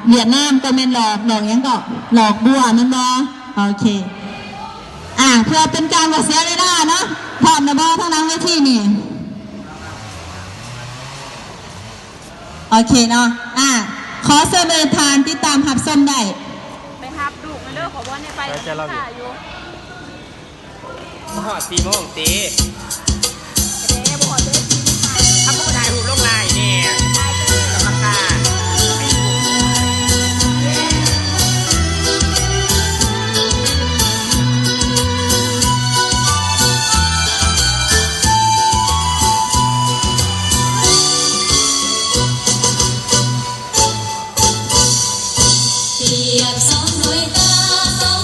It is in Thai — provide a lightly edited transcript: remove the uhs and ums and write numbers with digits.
เวียดนามก็เป็นหลอกยังก็หลอกบัวนั่นบอโอเคเพื่อเป็นการเสียเวลาเนาะพร้อมนะบอทั้งนั้นเวทีนี่โอเคเนาะขอเสนอทานติดตามหับส้มได้ไปหับดูมาเด้อขอว่าในไปถ่ายอยู่หอด4 โมงตีเด้บ่หอดเลยทำผู้ถ่ายรูปลงไลน์เนี่ยกรรมการเปรียบสองดวงตาสอง